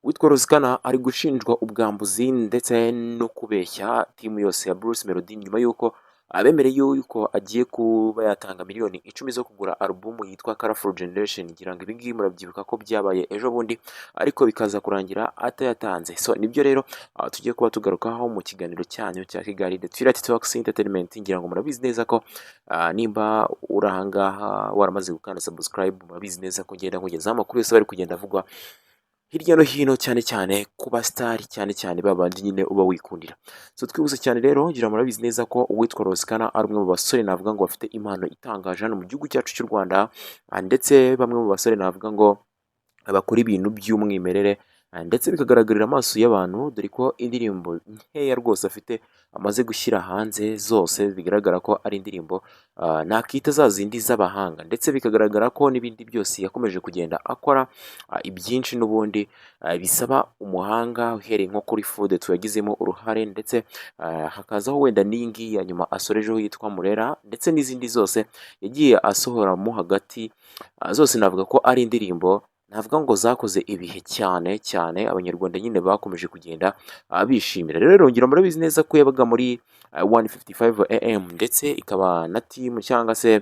Uwitwa Rozikana ari gushinjwa ubwambuzi ndetse no kubeshya timu yose ya Bruce Melody nyuma y'uko abemereye yuko agiye kuba yatanga miliyoni 10 zo kugura alubumu yitwa Colorful Generation. Ngira ngo ibi ngibi murabyibuka ko byabaye ejo bundi ariko bikaza kurangira atayatanze. So nibyo rero tugiye kuba tugarukaho mu kiganiro cyanyu cya Kigali The Twilight Talks Entertainment. Ngira ngo murabizi neza ko nimba uri ahangaha waramaze gukanda subscribe, murabizi neza ko ngenda nkugezaho amakuru yose bari kugenda avugwa hirya no hino, cyane cyane ku basitari, cyane babandi nyine uba wikundira. So twibutse cyane rero, ngira murabizi neza ko uwitwa Rozikana ari umwe mu basore navuga ngo bafite impano itangaje hano mu gihugu cyacu cy'u Rwanda, ndetse bamwe mu basore navuga ngo bakora ibintu by'umwimerere, ndetse bikagaragarira amaso y'abantu, dore ko indirimbo nkeya rwose afite amaze gushyira hanze zose bigaragara ko ari indirimbo nakita za zindi z'abahanga, ndetse bikagaragara ko n'ibindi byose yakomeje kugenda akora ibyinshi n'ubundi bisaba umuhanga, uhereye nko kuri Food tuyagizemo uruhare, ndetse hakazaho wenda n'ingi ya nyuma asorejeho yitwa Murera, ndetse n'izindi zose yagiye asohoramo hagati. Zose navuga ko ari indirimbo navuga ngo zakoze ibihe cyane abanyarwanda nyine bakomeje kugenda bishimira. Rero ngira murabizi neza ko yabaga muri 155 AM, ndetse ikaba na team cyangwa se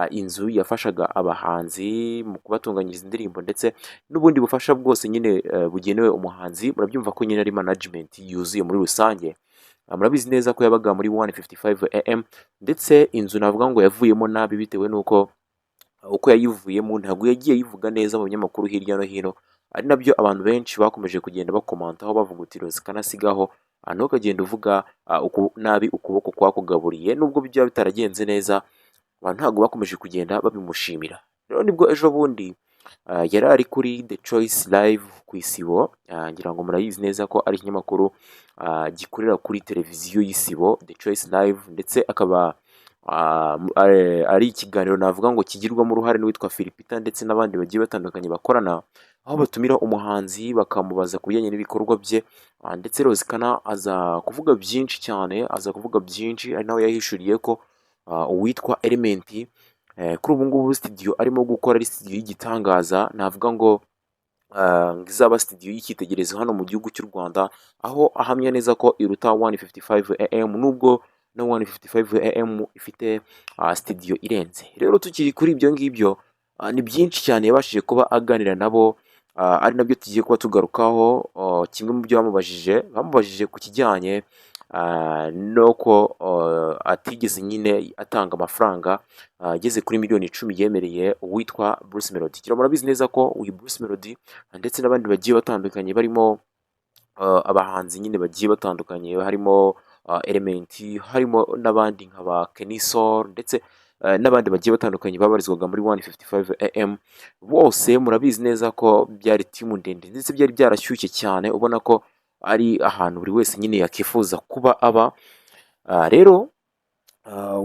inzu yafashaga abahanzi mu kubatunganyiriza indirimbo, ndetse n'ubundi bufasha bwose nyine bugenewe umuhanzi. Murabyumva ko nyine ari management yuzuye muri rusange. Murabizi neza ko yabaga muri 155 AM, ndetse inzu navuga ngo yavuyemo nabi bitewe n'uko uko yayivuyemo ntabwo yagiye yivuga neza mu binyamakuru hirya no hino, ari nabyo abantu benshi bakomeje kugenda bakomantaho bavuga uti Rozikana sigaho, ntukagenda uvuga nabi ukuboko kwakugaburiye. Nubwo byaba bitaragenze neza, abantu ntabwo bakomeje kugenda babimushimira. Rero nibwo ejo bundi yari ari kuri The Choice Live ku Isibo. Ngira ngo murayizi neza ko ari ikinyamakuru gikorera kuri televiziyo y'Isibo, The Choice Live, ndetse akaba ari ikiganiro navuga ngo kigirwamo uruhare n'uwitwa Philipita ndetse n'abandi bagiye batandukanye bakorana, aho batumira umuhanzi bakamubaza ku bijyanye n'ibikorwa bye, ndetse Rozikana aza kuvuga byinshi cyane, ari nawe yahishuriye ko uwitwa Element kuri ubu ngubu studio arimo gukora ari studio y'igitangaza, navuga ngo izaba studio y'icyitegererezo hano mu gihugu cy'u Rwanda, aho ahamya neza ko iruta 155 AM, nubwo na 155 AM ifite studio irenze. Rero tukiri kuri ibyo ngibyo, ni byinshi cyane yabashije kuba aganira nabo, ari nabyo tugiye kuba tugarukaho. Kimwe mu byo bamubajije ku kijyanye nuko atigeze nyine atanga amafaranga ageze kuri miliyoni 10 yemereye uwitwa Bruce Melody. Kira murabizi neza ko uyu Bruce Melody ndetse n'abandi bagiye batandukanye barimo abahanzi nyine bagiye batandukanye, harimo Element, harimo n'abandi nka ba Kenisol, ndetse n'abandi bagiye batandukanye babarizwaga muri 155 AM. Bose murabizi neza ko byari timu ndende, ndetse byari byarashyushye cyane, ubona ko ari ahantu buri wese nyine yakifuza kuba aba. Rero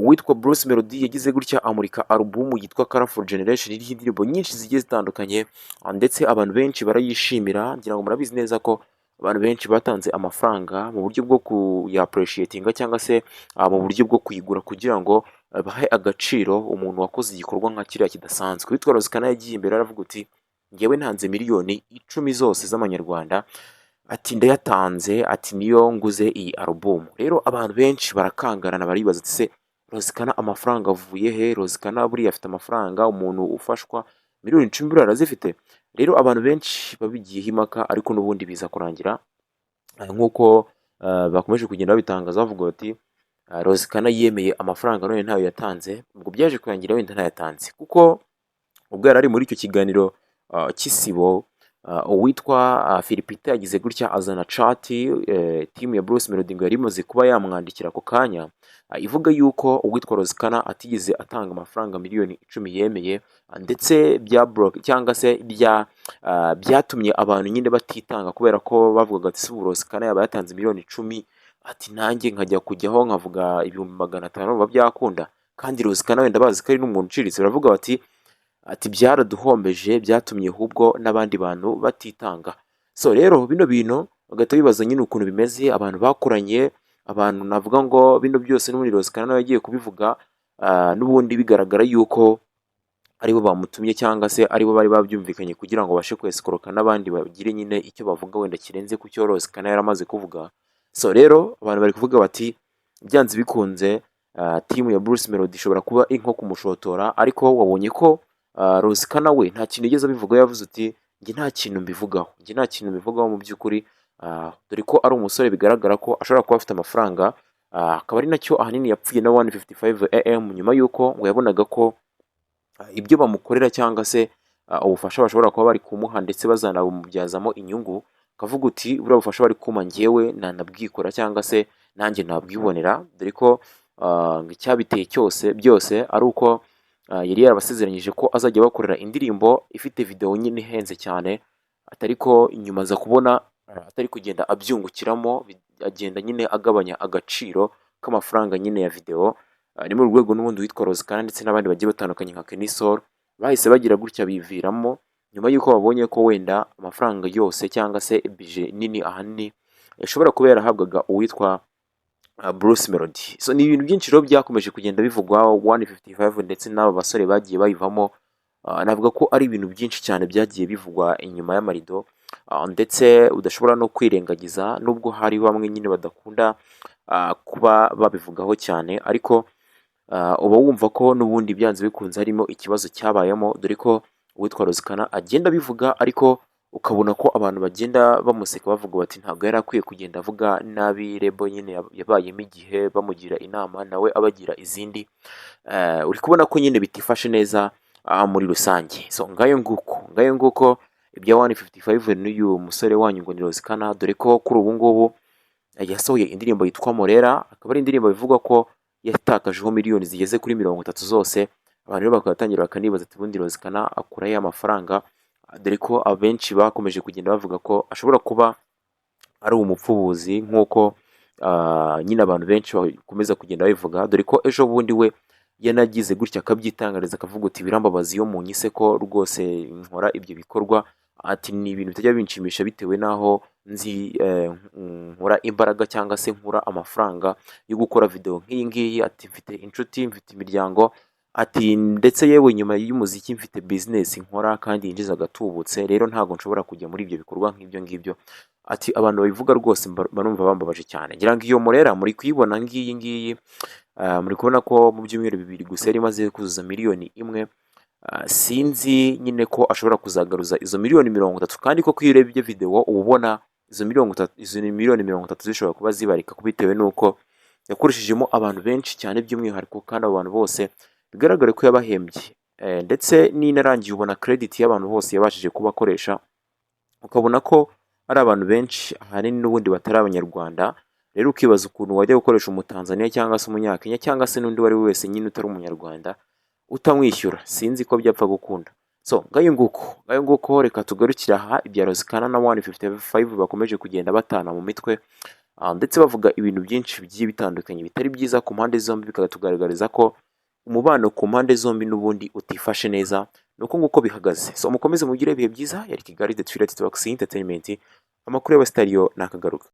witwa Bruce Melody yagize gutya amurika alubumu yitwa Colorful Generation, iriho indirimbo nyinshi zigiye zitandukanye, ndetse abantu benshi barayishimira. Ngira ngo murabizi neza ko abantu benshi batanze amafaranga mu buryo bwo kuyapreciatinga cyangwa se mu buryo bwo kuyigura, kugira ngo bahe agaciro umuntu wakoze igikorwa nka kiriya kidasanzwe. Witwa Rozikana yagiye imbere aravuga uti ngewe ntanze miliyoni 10 zose z'amanyarwanda, ati ndayatanze, ati niyo nguze iyi alubumu. Rero abantu benshi barakangarana baribaza ati se Rozikana amafaranga avuye he? Rozikana buriya afite amafaranga, umuntu ufashwa miliyoni 10 buriya arazifite? Rero abantu benshi babigiyeho impaka, ariko n'ubundi biza kurangira nk'uko bakomeje kugenda babitangaza bavuga bati Rozikana yemeye amafaranga none ntayo yatanze. Ubwo byaje kurangira wenda ntayatanze, kuko ubwo yari ari muri icyo kiganiro cy'Isibo, uwitwa Philipita yagize gutya azana chat team ya Bruce Melody ngo yari imaze kuba yamwandikira ako kanya, ivuga yuko uwitwa Rozikana atigeze atanga amafaranga miliyoni 10 yemeye, ndetse bya block cyangwa se byatumye abantu nyine batitanga, kubera ko bavugaga ati se Rozikana yaba yatanze miliyoni 10, ati nanjye nkajya kujyaho nkavuga 500 biba byakunda. Kandi Rozikana wenda bazi ko ari n'umuntu uciritse, baravuga bati byaraduhombeje, byatumye ahubwo n'abandi bantu batitanga. So rero bino bintu bagahita bibaza nyine ukuntu bimeze, abantu bakoranye, abantu navuga ngo bino byose n'ubundi Rozikana nawe yagiye kubivuga, n'ubundi bigaragara yuko aribo bamutumye cyangwa se aribo bari babyumvikanye kugira ngo babashe kwesikoroka n'abandi bagire nyine icyo bavuga wenda kirenze ku cyo Rose Kana yaramaze kuvuga. So rero abantu bari kuvuga bati byanze bikunze timu ya Bruce Melody ishobora kuba iri nko kumushotora, ariko wabonye ko Rose Kana we nta kintu yigeze abivugaho, yavuze uti njye nta kintu mbivugaho mu by'ukuri, dore ko ari umusore bigaragara ko ashobora kuba afite amafaranga, akaba ari nacyo ahanini yapfuye na 155 AM nyuma y'uko ngo yabonaga ko ibyo bamukorera cyangwa se ubufasha bashobora kuba bari kumuha ndetse bazanabubyazamo inyungu, akavuga uti buriya bufasha bari kumpa njyewe nanabwikora cyangwa se nanjye nabwibonera, dore ko icyabiteye byose ari uko yari yarabasezeranyije ko azajya bakorera indirimbo ifite video nyine ihenze cyane, atari ko inyuma aza kubona atari kugenda abyungukiramo, agenda nyine agabanya agaciro k'amafaranga nyine ya video. Ni mu rwego n'ubundi witwa Rose Kana ndetse n'abandi bagiye batandukanye nka Kenny Soul bahise bagira gutya biviramo, nyuma y'uko babonye ko wenda amafaranga yose cyangwa se bije nini ahanini yashobora kuba yarahabwaga uwitwa Bruce Melody. So ni ibintu byinshi rero byakomeje kugenda bivugwa 155 ndetse n'aba basore bagiye bayivamo. Navuga ko ari ibintu byinshi cyane byagiye bivugwa inyuma y'amarido, ndetse udashobora no kwirengagiza, nubwo hari bamwe nyine badakunda kuba babivugaho cyane, ariko uba wumva ko n'ubundi byanze bikunze harimo ikibazo cyabayemo, dore ko uwitwa Rose Kana agenda abivuga, ariko ukabona ko abantu bagenda bamuseka bavuga bati ntabwo yari akwiye kugenda avuga nabi Rebo nyine yabayemo igihe bamugira inama nawe abagira izindi. Uri kubona ko nyine bitifashe neza muri rusange. So ngayo nguko ibya 155 n'uyu musore wanyu ngo ni Rose Kana, dore ko kuri ubu ngubu yasohoye indirimbo yitwa Morera, akaba ari indirimbo bivugwa ko yatakajeho miliyoni zigeze kuri 30 zose. Abantu rero bakatangira bakanibaza ati ubundi Rose Kana akurayo amafaranga, dore ko abenshi bakomeje kugenda bavuga ko ashobora kuba ari umupfubuzi nk'uko nyine abantu benshi bakomeza kugenda babivuga, dore ko ejo bundi we yanagize gutya akabyitangariza akavuga uti birambabaza iyo munyise ko rwose nkora ibyo bikorwa, ati ni ibintu bitajya binshimisha bitewe n'aho nzi nkora imbaraga cyangwa se nkura amafaranga yo gukora video nk'iyi ngiyi, ati mfite inshuti, mfite imiryango, ati ndetse yewe nyuma y'umuziki mfite business nkora kandi yinjiza agatubutse, rero ntabwo nshobora kujya muri ibyo bikorwa nk'ibyo ngibyo. Ati abantu babivuga rwose barumva bambabaje cyane. Ngira ngo iyo Morera muri kuyibona ngiyi muri kubona ko mu byumweru 2 gusa yari imaze kuzuza miliyoni 1. Sinzi nyine ko ashobora kuzagaruza izo miliyoni 30, kandi ko iyo urebye video uba ubona izo miliyoni 30 zishobora kuba zibarika bitewe n'uko yakoreshejemo abantu benshi cyane by'umwihariko, kandi abo bantu bose bigaragare ko yabahembye, ndetse n'inarangiye ubona credit y'abantu bose yabashije kubakoresha, ukabona ko ari abantu benshi ahanini n'ubundi batari abanyarwanda. Rero ukibaza ukuntu wajya gukoresha umutanzania cyangwa se umunyakenya cyangwa se n'undi wari wese nyine utari umunyarwanda utamwishyura, sinzi ko byapfa gukunda. So ngayo nguko reka tugarukira aha ibya Rose Kana na 155 bakomeje kugenda batana mu mitwe, ndetse bavuga ibintu byinshi bigiye bitandukanye bitari byiza ku mpande zombi, bikatugaragariza ko umubano ku mpande zombi n'ubundi utifashe neza. Nuko nguko bihagaze. So mukomeze mugire ibihe byiza. Yari Kigali The Twitter Talks Entertainment, amakuru y'abasitariyo nakagaruka.